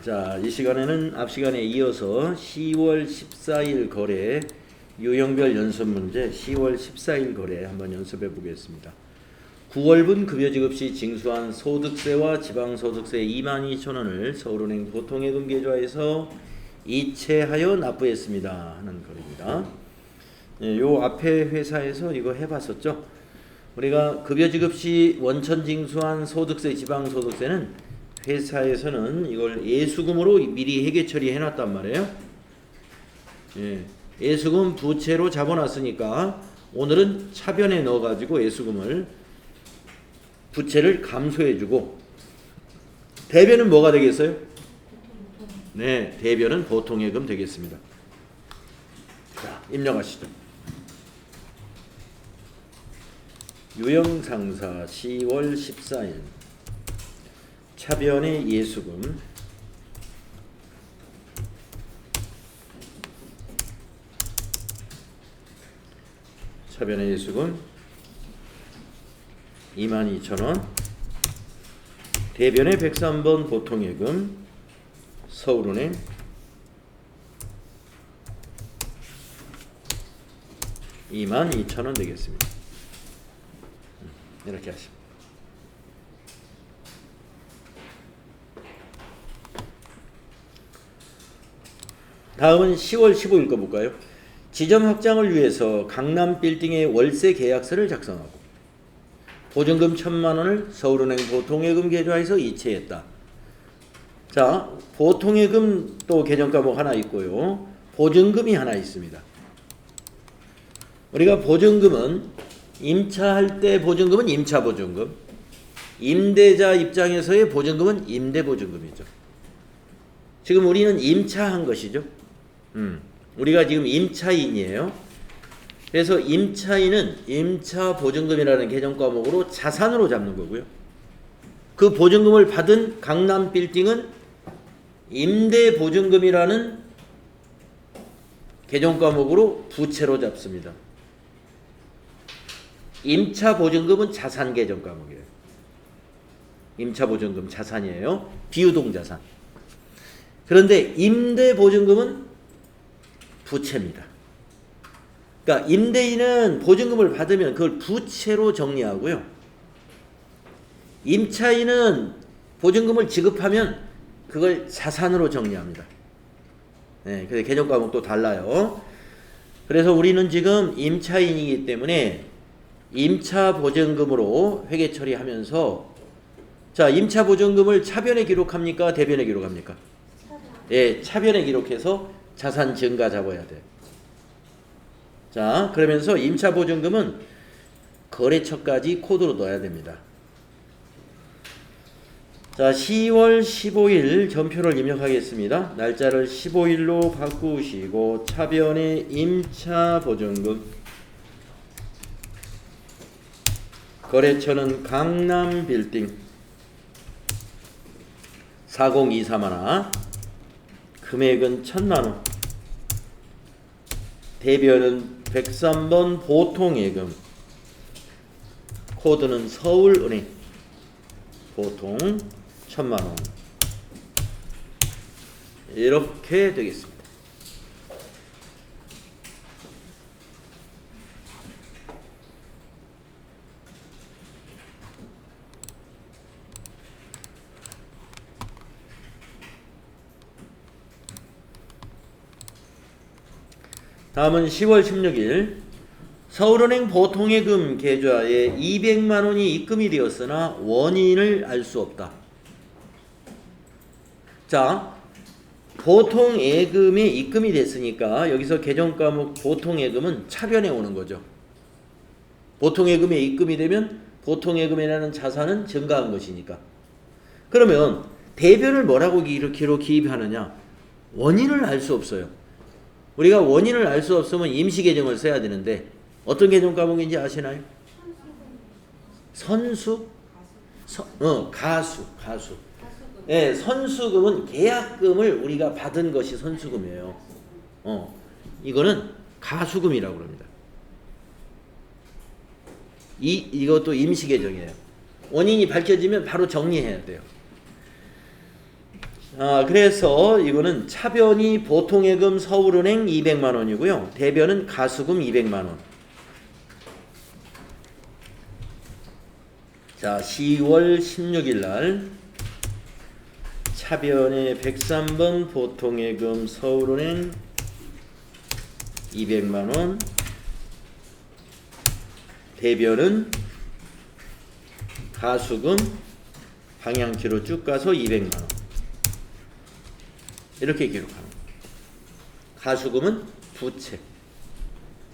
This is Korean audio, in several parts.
자, 이 시간에는 앞 시간에 이어서 10월 14일 거래 유형별 연습 문제 10월 14일 거래 한번 연습해 보겠습니다. 9월분 급여지급시 징수한 소득세와 지방소득세 22,000원을 서울은행 보통예금 계좌에서 이체하여 납부했습니다 하는 거래입니다. 요 앞에 회사에서 이거 해봤었죠. 우리가 급여지급시 원천 징수한 소득세, 지방소득세는 회사에서는 이걸 예수금으로 미리 회계 처리해 놨단 말이에요. 예수금 부채로 잡아놨으니까 오늘은 차변에 넣어가지고 예수금을 부채를 감소해주고, 대변은 뭐가 되겠어요? 네, 대변은 보통예금 되겠습니다. 자, 입력하시죠. 유형상사 10월 14일 차변의 예수금 차변의 예수금 22,000원 대변의 103번 보통예금 서울은행 (22,000원) 되겠습니다. 이렇게 하십니다. 다음은 10월 15일 거 볼까요? 지점 확장을 위해서 강남 빌딩의 월세 계약서를 작성하고 보증금 1,000만원을 서울은행 보통예금 계좌에서 이체했다. 자, 보통예금 또 개정 과목 하나 있고요. 보증금이 하나 있습니다. 우리가 보증금은 임차할 때 보증금은 임차보증금, 임대자 입장에서의 보증금은 임대보증금이죠. 지금 우리는 임차한 것이죠. 우리가 지금 임차인이에요. 그래서 임차인은 임차보증금이라는 개정 과목으로 자산으로 잡는 거고요. 그 보증금을 받은 강남 빌딩은 임대보증금이라는 개정 과목으로 부채로 잡습니다. 임차보증금은 자산 개정 과목이에요. 임차보증금 자산이에요. 비유동자산. 그런데 임대보증금은 부채입니다. 그러니까 임대인은 보증금을 받으면 그걸 부채로 정리하고요. 임차인은 보증금을 지급하면 그걸 자산으로 정리합니다. 네, 그래서 개정 과목도 달라요. 그래서 우리는 지금 임차인이기 때문에 임차보증금으로 회계 처리하면서, 자, 임차보증금을 차변에 기록합니까? 대변에 기록합니까? 예, 차변에 기록해서 자산 증가 잡아야 돼요. 자, 그러면서 임차보증금은 거래처까지 코드로 넣어야 됩니다. 자, 10월 15일 전표를 입력하겠습니다. 날짜를 15일로 바꾸시고 차변의 임차보증금 거래처는 강남빌딩 4023하나 금액은 1,000만원 대변은 103번 보통예금 코드는 서울은행 보통 1,000만원 이렇게 되겠습니다. 다음은 10월 16일 서울은행 보통예금 계좌에 200만원이 입금이 되었으나 원인을 알 수 없다. 자, 보통예금이 입금이 됐으니까 여기서 개정과목 보통예금은 차변에 오는 거죠. 보통예금에 입금이 되면 보통예금이라는 자산은 증가한 것이니까. 그러면 대변을 뭐라고 기입하느냐? 원인을 알 수 없어요. 우리가 원인을 알 수 없으면 임시계정을 써야 되는데 어떤 계정 과목인지 아시나요? 선수? 가수. 예, 선수금은 계약금을 우리가 받은 것이 선수금이에요. 이거는 가수금이라고 합니다. 이것도 임시계정이에요. 원인이 밝혀지면 바로 정리해야 돼요. 그래서 이거는 차변이 보통예금 서울은행 200만 원이고요. 대변은 가수금 200만 원. 자, 10월 16일 날 차변의 103번 보통예금 서울은행 200만 원. 대변은 가수금 방향키로 쭉 가서 200만 원. 이렇게 기록하는 거예요. 가수금은 부채,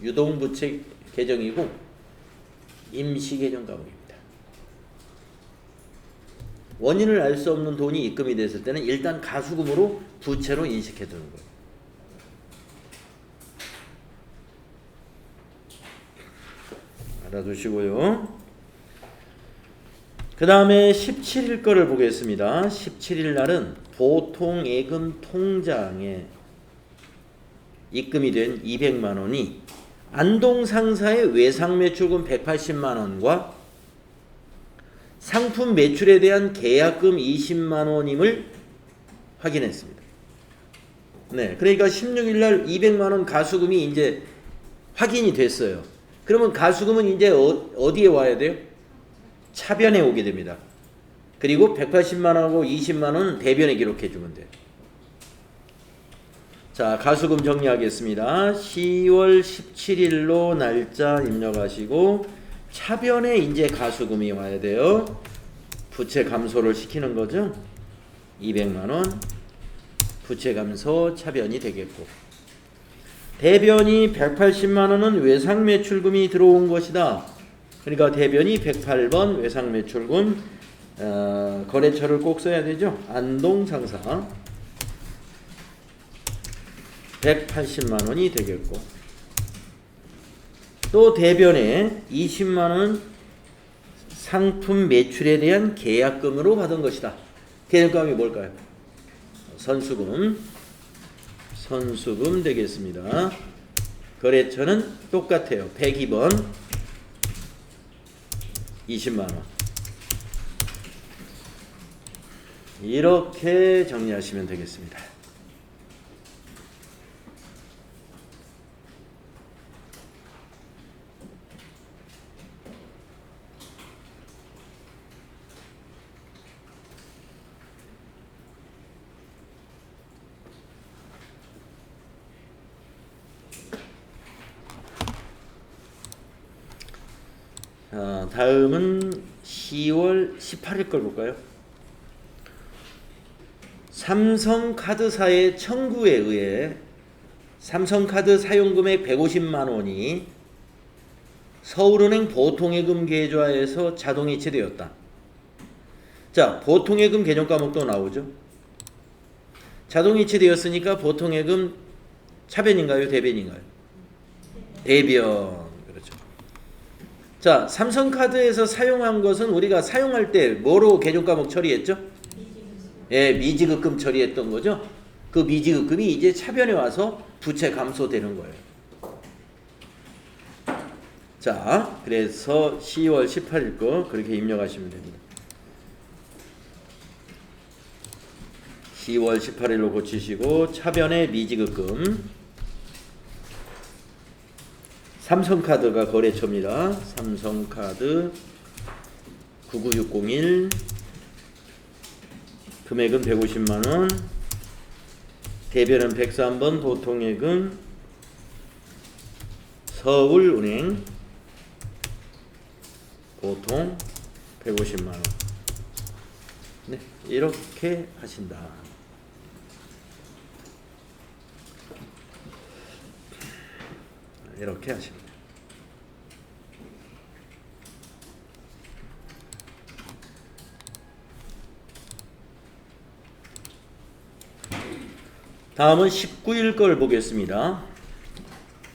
유동부채 계정이고 임시계정 과목입니다. 원인을 알 수 없는 돈이 입금이 됐을 때는 일단 가수금으로 부채로 인식해 두는 거예요. 알아두시고요. 그 다음에 17일 거를 보겠습니다. 17일 날은 보통예금 통장에 입금이 된 200만 원이 안동상사의 외상매출금 180만 원과 상품 매출에 대한 계약금 20만 원임을 확인했습니다. 네, 그러니까 16일 날 200만 원 가수금이 이제 확인이 됐어요. 그러면 가수금은 이제 어디에 와야 돼요? 차변에 오게 됩니다. 그리고 180만 원하고 20만 원은 대변에 기록해 주면 돼요. 자, 가수금 정리하겠습니다. 10월 17일로 날짜 입력하시고 차변에 이제 가수금이 와야 돼요. 부채 감소를 시키는 거죠. 200만 원 부채 감소 차변이 되겠고, 대변이 180만 원은 외상매출금이 들어온 것이다. 그러니까 대변이 108번 외상매출금, 거래처를 꼭 써야 되죠. 안동상사 180만 원이 되겠고, 또 대변에 20만 원 상품 매출에 대한 계약금으로 받은 것이다. 계약금이 뭘까요? 선수금 되겠습니다. 거래처는 똑같아요. 102번 20만 원. 이렇게 정리하시면 되겠습니다. 다음은 10월 18일 걸 볼까요? 삼성카드사의 청구에 의해 삼성카드 사용금액 150만 원이 서울은행 보통예금 계좌에서 자동이체되었다. 자, 보통예금 계정 과목도 나오죠. 자동이체되었으니까 보통예금 차변인가요? 대변인가요? 대변. 자, 삼성카드에서 사용한 것은 우리가 사용할 때 뭐로 계정과목 처리했죠? 예, 미지급금 처리했던 거죠. 그 미지급금이 이제 차변에 와서 부채 감소되는 거예요. 자, 그래서 10월 18일 거 그렇게 입력하시면 됩니다. 10월 18일로 고치시고 차변에 미지급금, 삼성카드가 거래처입니다. 삼성카드 99601 금액은 150만원, 대변은 103번 보통예금 서울은행 보통 150만원. 네, 이렇게 하신다. 이렇게 하십니다. 다음은 19일 걸 보겠습니다.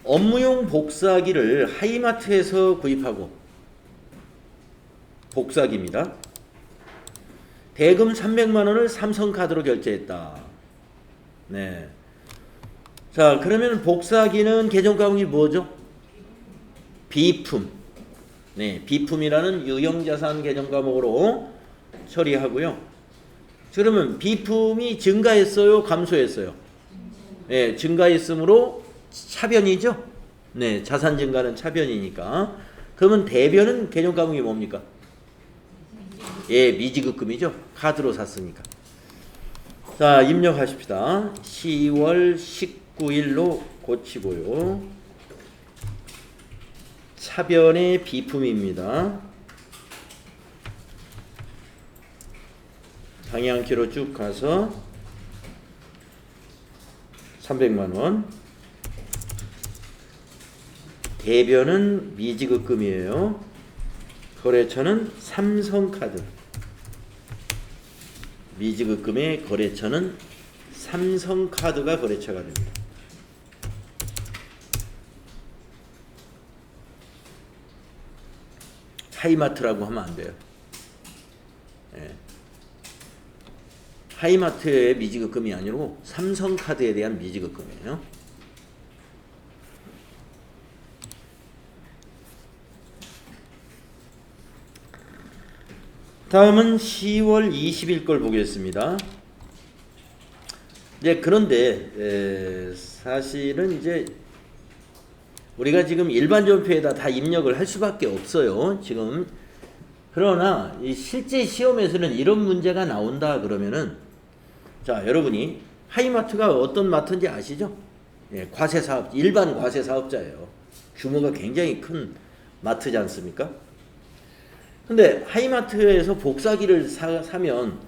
업무용 복사기를 하이마트에서 구입하고, 복사기입니다. 대금 300만 원을 삼성카드로 결제했다. 네. 자, 그러면 복사기는 계정과목이 뭐죠? 비품. 네, 비품이라는 유형자산 계정과목으로 처리하고요. 그러면 비품이 증가했어요, 감소했어요? 네, 증가했으므로 차변이죠. 네, 자산 증가는 차변이니까. 그러면 대변은 개정 과목이 뭡니까? 예, 미지급금이죠. 카드로 샀으니까. 자, 입력하십시다. 10월 19일로 고치고요. 차변의 비품입니다. 방향키로 쭉 가서 300만원. 대변은 미지급금이에요. 거래처는 삼성카드. 미지급금의 거래처는 삼성카드가 거래처가 됩니다. 하이마트라고 하면 안 돼요. 예. 하이마트의 미지급금이 아니고 삼성카드에 대한 미지급금이에요. 다음은 10월 20일 걸 보겠습니다. 이제 그런데 사실은 이제 우리가 지금 일반 전표에다 다 입력을 할 수밖에 없어요. 지금 그러나 이 실제 시험에서는 이런 문제가 나온다 그러면은 자, 여러분이 하이마트가 어떤 마트인지 아시죠? 예, 과세사업, 일반 과세사업자예요. 규모가 굉장히 큰 마트지 않습니까? 근데 하이마트에서 복사기를 사면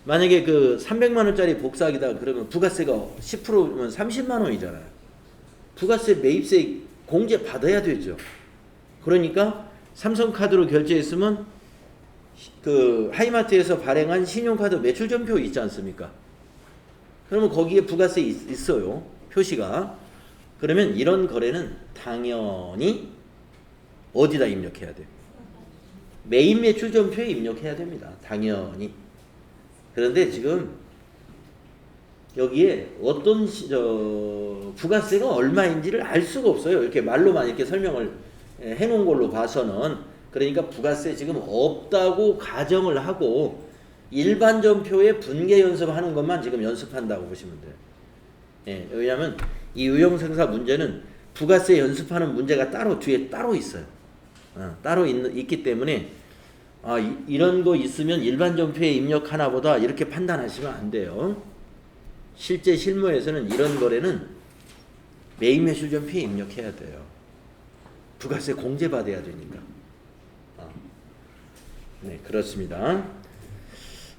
만약에 그 300만원짜리 복사기다 그러면 부가세가 10%면 30만원이잖아요. 부가세 매입세 공제 받아야 되죠. 그러니까 삼성카드로 결제했으면 그 하이마트에서 발행한 신용카드 매출전표 있지 않습니까? 그러면 거기에 부가세 있어요. 표시가. 그러면 이런 거래는 당연히 어디다 입력해야 돼요? 매입 매출전표에 입력해야 됩니다. 당연히. 그런데 지금 여기에 어떤 부가세가 얼마인지를 알 수가 없어요. 이렇게 말로만 이렇게 설명을 해놓은 걸로 봐서는. 그러니까 부가세 지금 없다고 가정을 하고 일반 전표에 분계 연습하는 것만 지금 연습한다고 보시면 돼요. 예, 왜냐하면 이 유형생사 문제는 부가세 연습하는 문제가 따로 뒤에 따로 있어요. 따로 있기 때문에 이런 거 있으면 일반 전표에 입력하나 보다 이렇게 판단하시면 안 돼요. 실제 실무에서는 이런 거래는 매입 매출 전표에 입력해야 돼요. 부가세 공제받아야 되니까. 네, 그렇습니다.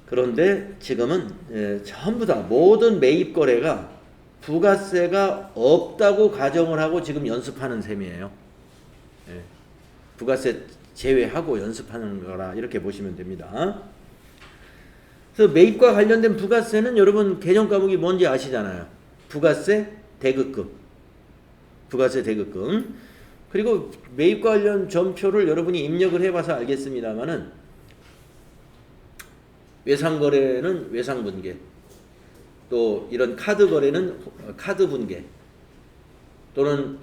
그런데 지금은 전부 다 모든 매입 거래가 부가세가 없다고 가정을 하고 지금 연습하는 셈이에요. 네, 부가세 제외하고 연습하는 거라 이렇게 보시면 됩니다. 그래서 매입과 관련된 부가세는 여러분 개정 과목이 뭔지 아시잖아요. 부가세 대급금. 부가세 대급금. 그리고 매입 관련 전표를 여러분이 입력을 해봐서 알겠습니다만은 외상거래는 외상분계, 또 이런 카드 거래는 카드 분계, 또는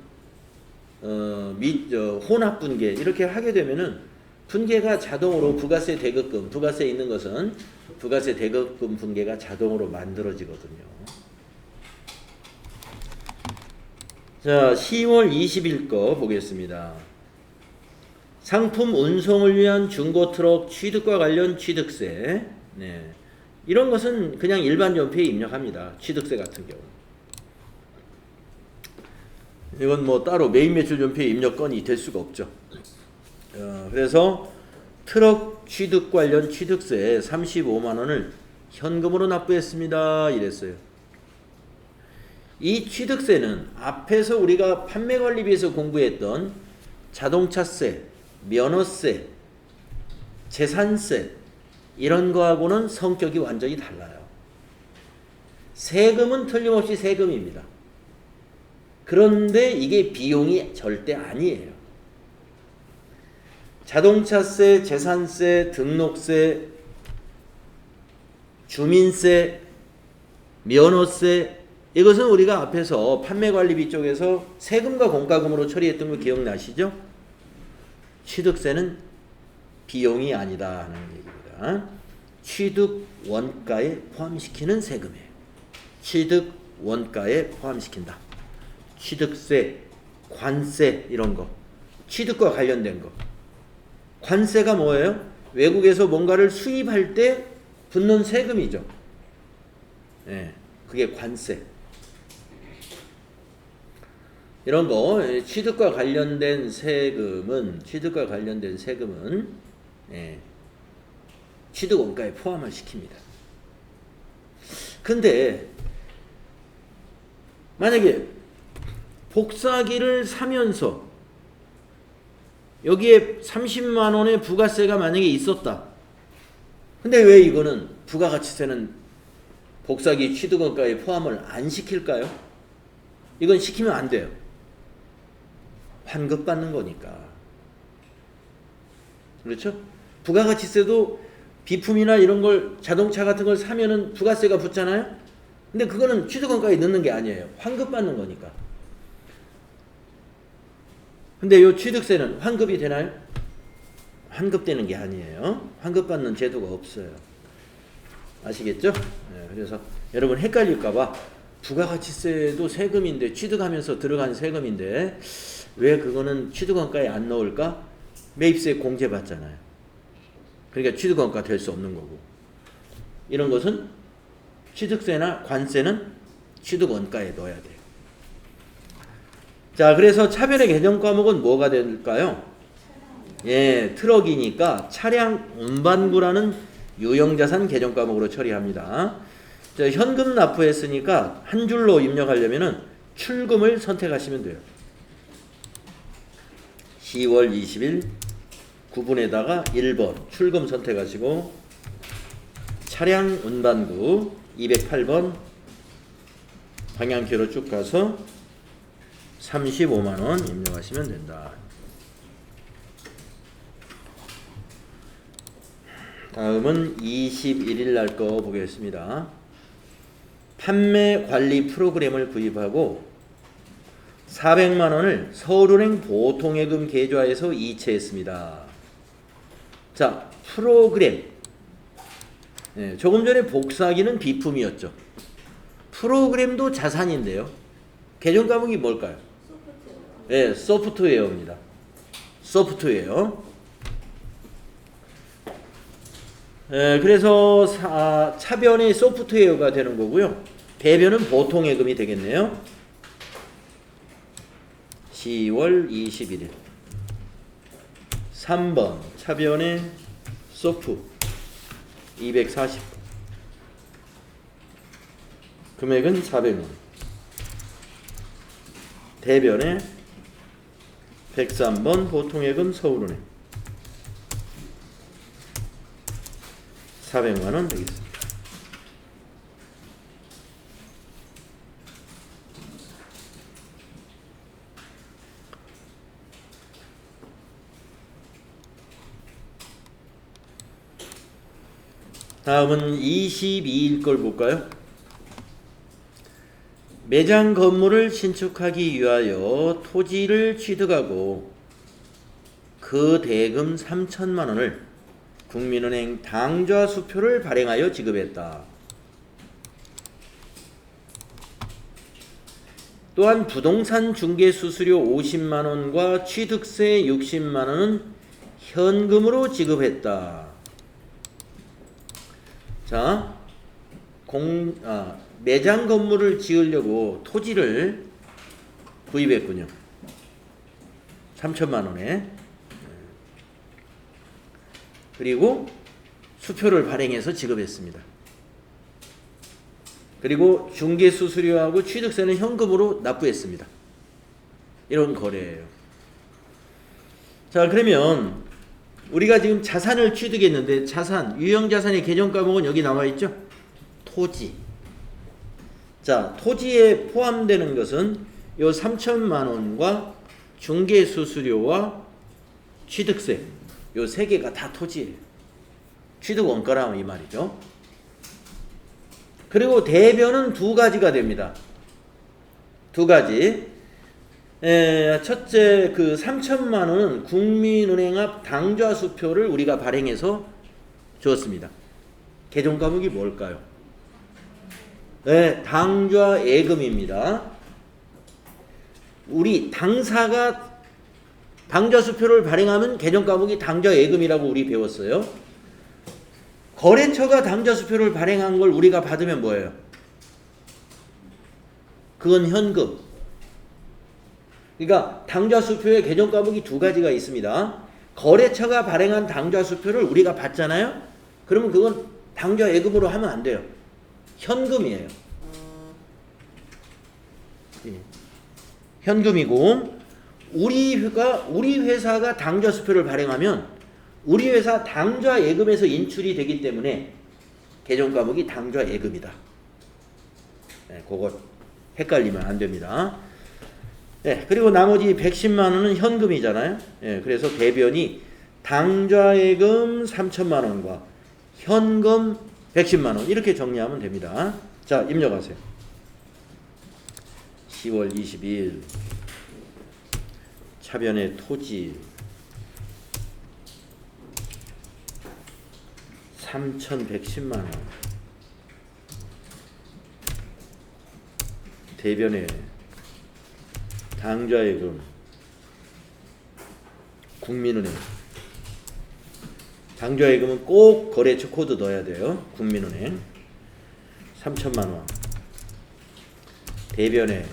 혼합 분계 이렇게 하게 되면은 분계가 자동으로 부가세 대급금, 부가세 있는 것은 부가세 대급금 분계가 자동으로 만들어지거든요. 자, 10월 20일 거 보겠습니다. 상품 운송을 위한 중고트럭 취득과 관련 취득세. 네. 이런 것은 그냥 일반 전표에 입력합니다. 취득세 같은 경우. 이건 뭐 따로 매입 매출 전표에 입력 건이 될 수가 없죠. 그래서 트럭 취득 관련 취득세 35만원을 현금으로 납부했습니다. 이랬어요. 이 취득세는 앞에서 우리가 판매관리비에서 공부했던 자동차세, 면허세, 재산세 이런 거하고는 성격이 완전히 달라요. 세금은 틀림없이 세금입니다. 그런데 이게 비용이 절대 아니에요. 자동차세, 재산세, 등록세, 주민세, 면허세 이것은 우리가 앞에서 판매관리비 쪽에서 세금과 공과금으로 처리했던 거 기억나시죠? 취득세는 비용이 아니다 하는 얘기입니다. 취득 원가에 포함시키는 세금이에요. 취득 원가에 포함시킨다. 취득세, 관세 이런 거. 취득과 관련된 거. 관세가 뭐예요? 외국에서 뭔가를 수입할 때 붙는 세금이죠. 예, 그게 관세. 이런 거 취득과 관련된 세금은 예, 취득 원가에 포함을 시킵니다. 근데 만약에 복사기를 사면서 여기에 30만 원의 부가세가 만약에 있었다. 근데 왜 이거는 부가가치세는 복사기 취득원가에 포함을 안 시킬까요? 이건 시키면 안 돼요. 환급받는 거니까. 그렇죠? 부가가치세도 비품이나 이런 걸 자동차 같은 걸 사면은 부가세가 붙잖아요. 근데 그거는 취득원가에 넣는 게 아니에요. 환급받는 거니까. 근데 이 취득세는 환급이 되나요? 환급되는 게 아니에요. 환급받는 제도가 없어요. 아시겠죠? 네, 그래서 여러분 헷갈릴까봐 부가가치세도 세금인데 취득하면서 들어간 세금인데 왜 그거는 취득원가에 안 넣을까? 매입세 공제 받잖아요. 그러니까 취득원가 될 수 없는 거고. 이런 것은 취득세나 관세는 취득원가에 넣어야 돼요. 자, 그래서 차별의 개정 과목은 뭐가 될까요? 예, 트럭이니까 차량 운반구라는 유형자산 개정 과목으로 처리합니다. 자, 현금 납부했으니까 한 줄로 입력하려면은 출금을 선택하시면 돼요. 10월 20일 9분에다가 1번 출금 선택하시고 차량 운반구 208번 방향키로 쭉 가서 35만 원 입력하시면 된다. 다음은 21일 날 거 보겠습니다. 판매 관리 프로그램을 구입하고 400만 원을 서울은행 보통예금 계좌에서 이체했습니다. 자, 프로그램. 네, 조금 전에 복사기는 비품이었죠. 프로그램도 자산인데요. 개정 과목이 뭘까요? 네, 소프트웨어입니다. 소프트웨어. 네, 그래서 차변이 소프트웨어가 되는 거고요. 배변은 보통예금이 되겠네요. 10월 21일 3번 차변의 소프 240번 금액은 400원 대변의 103번 보통예금 서울은행 400만원 되겠습니다. 다음은 22일 걸 볼까요? 매장 건물을 신축하기 위하여 토지를 취득하고 그 대금 3천만 원을 국민은행 당좌 수표를 발행하여 지급했다. 또한 부동산 중개 수수료 50만 원과 취득세 60만 원은 현금으로 지급했다. 자, 매장 건물을 지으려고 토지를 구입했군요. 3천만 원에. 그리고 수표를 발행해서 지급했습니다. 그리고 중개수수료하고 취득세는 현금으로 납부했습니다. 이런 거래예요. 자, 그러면 우리가 지금 자산을 취득했는데 자산, 유형자산의 개정 과목은 여기 나와 있죠? 토지. 자, 토지에 포함되는 것은 요 3천만 원과 중개수수료와 취득세 요 세 개가 다 토지예요. 취득 원가라면 이 말이죠. 그리고 대변은 두 가지가 됩니다. 두 가지. 첫째 그 3천만 원은 국민은행 앞 당좌 수표를 우리가 발행해서 주었습니다. 계정 과목이 뭘까요? 네, 당좌 예금입니다. 우리 당사가 당좌 수표를 발행하면 계정 과목이 당좌 예금이라고 우리 배웠어요. 거래처가 당좌 수표를 발행한 걸 우리가 받으면 뭐예요? 그건 현금. 그러니까 당좌 수표의 계정 과목이 두 가지가 있습니다. 거래처가 발행한 당좌 수표를 우리가 받잖아요. 그러면 그건 당좌 예금으로 하면 안 돼요. 현금이에요. 현금이고 우리 회사가 당좌 수표를 발행하면 우리 회사 당좌 예금에서 인출이 되기 때문에 계정 과목이 당좌 예금이다. 네, 그거 헷갈리면 안 됩니다. 네, 그리고 나머지 110만 원은 현금이잖아요. 네, 그래서 대변이 당좌 예금 3천만 원과 현금 110만 원 이렇게 정리하면 됩니다. 자, 입력하세요. 10월 22일 차변의 토지 3,110만 원 대변의 당좌예금 국민은행 당좌예금은 꼭 거래처 코드 넣어야 돼요. 국민은행 3천만 원 대변에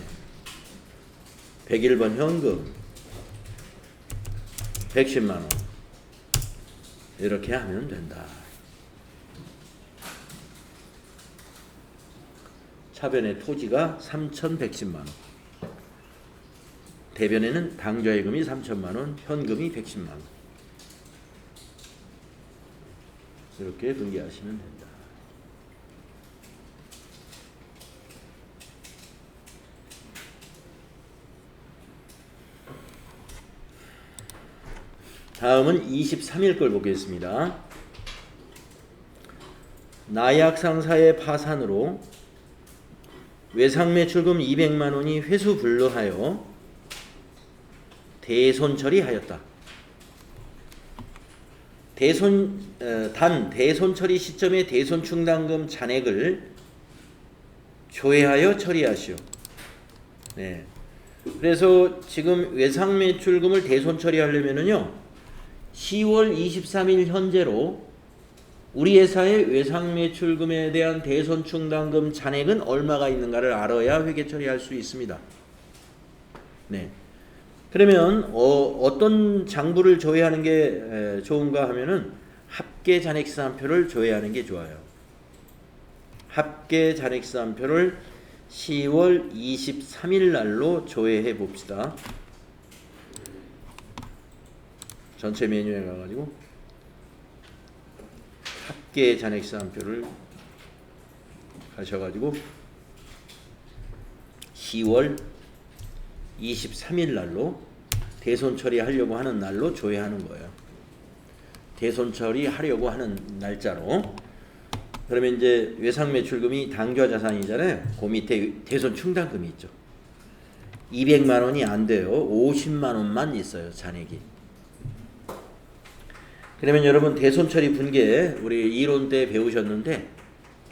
101번 현금 110만 원 이렇게 하면 된다. 차변의 토지가 3,110만 원 대변에는 당좌예금이 3천만 원 현금이 110만 원 이렇게 분기하시면 된다. 다음은 23일 걸 보겠습니다. 나약상사의 파산으로 외상매출금 200만 원이 회수 불허하여 대손처리하였다. 단 대손처리 시점에 대손충당금 잔액을 조회하여 처리하시오. 네. 그래서 지금 외상매출금을 대손처리하려면은요 10월 23일 현재로 우리 회사의 외상매출금에 대한 대손충당금 잔액은 얼마가 있는가를 알아야 회계 처리할 수 있습니다. 네. 그러면 어떤 장부를 조회하는 게 좋은가 하면은 합계잔액시산표를 조회하는 게 좋아요. 합계잔액시산표를 10월 23일 날로 조회해 봅시다. 전체 메뉴에 가가지고 합계잔액시산표를 가셔가지고 10월 23일 날로 대손 처리하려고 하는 날로 조회하는 거예요. 대손 처리하려고 하는 날짜로. 그러면 이제 외상매출금이 당좌 자산이잖아요. 그 밑에 대손 충당금이 있죠. 200만 원이 안 돼요. 50만 원만 있어요. 잔액이. 그러면 여러분 대손 처리 분계 우리 이론 때 배우셨는데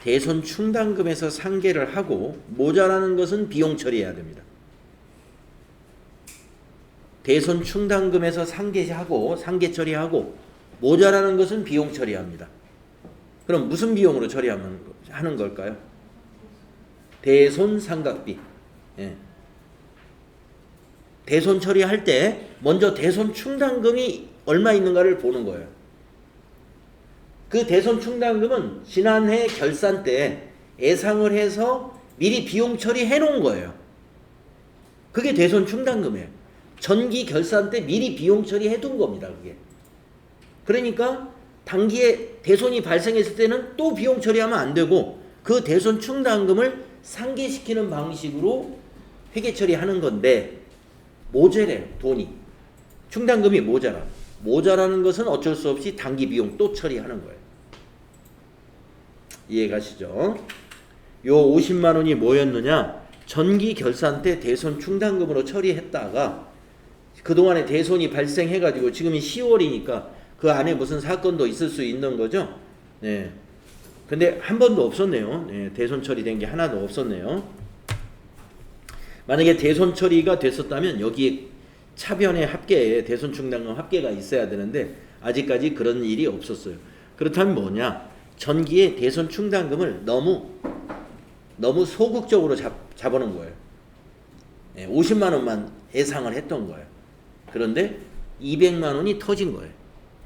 대손 충당금에서 상계를 하고 모자라는 것은 비용 처리해야 됩니다. 대손 충당금에서 상계하고 상계 처리하고 모자라는 것은 비용 처리합니다. 그럼 무슨 비용으로 하는 걸까요? 대손 상각비. 예. 대손 처리할 때 먼저 대손 충당금이 얼마 있는가를 보는 거예요. 그 대손 충당금은 지난해 결산 때 예상을 해서 미리 비용 처리해 놓은 거예요. 그게 대손 충당금이에요. 전기 결산 때 미리 비용 처리해 둔 겁니다. 그게. 그러니까 단기에 대손이 발생했을 때는 또 비용 처리하면 안 되고 그 대손 충당금을 상계시키는 방식으로 회계 처리하는 건데 모자래요. 돈이. 충당금이 모자라는 것은 어쩔 수 없이 단기 비용 또 처리하는 거예요. 이해가시죠? 요 50만 원이 뭐였느냐? 전기 결산 때 대손 충당금으로 처리했다가 그동안에 대손이 발생해가지고 지금이 10월이니까 그 안에 무슨 사건도 있을 수 있는 거죠. 네. 근데 한 번도 없었네요. 예, 대손 처리된 게 하나도 없었네요. 만약에 대손 처리가 됐었다면 여기에 차변의 합계에 대손 충당금 합계가 있어야 되는데 아직까지 그런 일이 없었어요. 그렇다면 뭐냐? 전기에 대손 충당금을 너무 소극적으로 잡아놓은 거예요. 50만 원만 예상을 했던 거예요. 그런데 200만 원이 터진 거예요.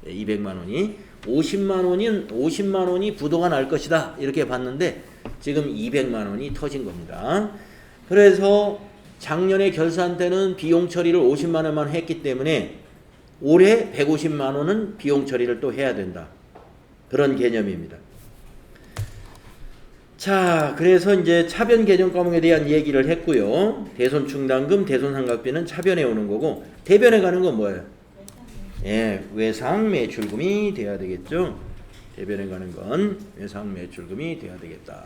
200만 원이 50만 원이 부도가 날 것이다 이렇게 봤는데 지금 200만 원이 터진 겁니다. 그래서 작년에 결산 때는 비용 처리를 50만 원만 했기 때문에 올해 150만 원은 비용 처리를 또 해야 된다. 그런 개념입니다. 자, 그래서 이제 차변 개정 과목에 대한 얘기를 했고요. 대손 충당금, 대손 상각비는 차변에 오는 거고 대변에 가는 건 뭐예요? 예, 외상 매출금이 돼야 되겠죠. 대변에 가는 건 외상 매출금이 돼야 되겠다.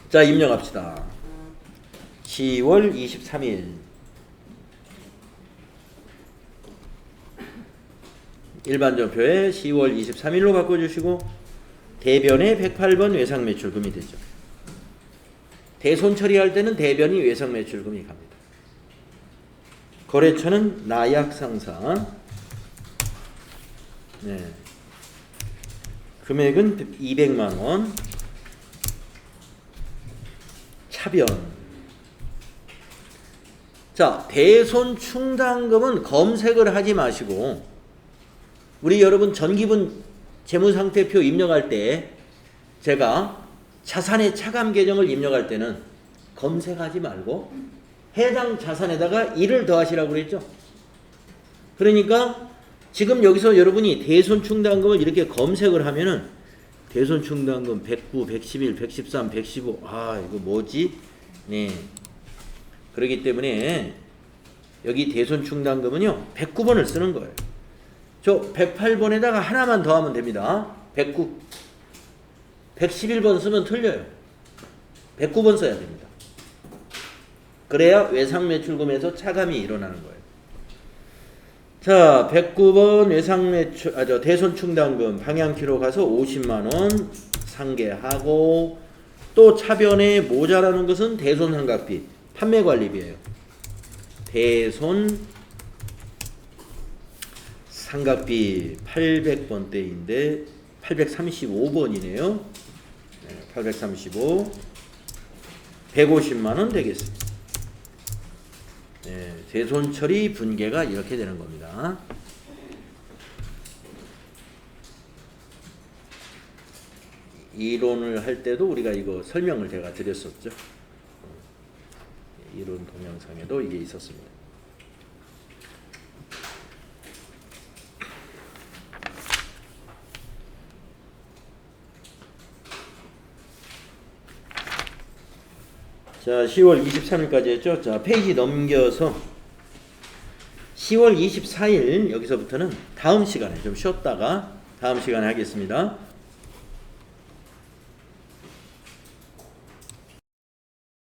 자, 입력합시다. 10월 23일 일반전표에 10월 23일로 바꿔주시고 대변에 108번 외상매출금이 되죠. 대손 처리할 때는 대변이 외상매출금이 갑니다. 거래처는 나약상사. 네. 금액은 200만원. 차변. 자, 대손 충당금은 검색을 하지 마시고 우리 여러분 전기분 재무상태표 입력할 때 제가 자산의 차감 계정을 입력할 때는 검색하지 말고 해당 자산에다가 1을 더하시라고 그랬죠. 그러니까 지금 여기서 여러분이 대손 충당금을 이렇게 검색을 하면은 대손 충당금 109, 111, 113, 115 이거 뭐지? 네. 그렇기 때문에 여기 대손 충당금은요 109번을 쓰는 거예요. 저 108번에다가 하나만 더하면 됩니다. 109. 111번 쓰면 틀려요. 109번 써야 됩니다. 그래야 외상매출금에서 차감이 일어나는 거예요. 자, 109번 외상매출, 대손 충당금 방향키로 가서 50만원 상계하고 또 차변에 모자라는 것은 대손 상각비, 판매관리비예요. 대손 상각비 800번대인데 835번이네요. 835 150만원 되겠습니다. 네, 대손 처리 분계가 이렇게 되는 겁니다. 이론을 할 때도 우리가 이거 설명을 제가 드렸었죠. 이론 동영상에도 이게 있었습니다. 자, 10월 23일까지 했죠. 자, 페이지 넘겨서 10월 24일 여기서부터는 다음 시간에 좀 쉬었다가 다음 시간에 하겠습니다.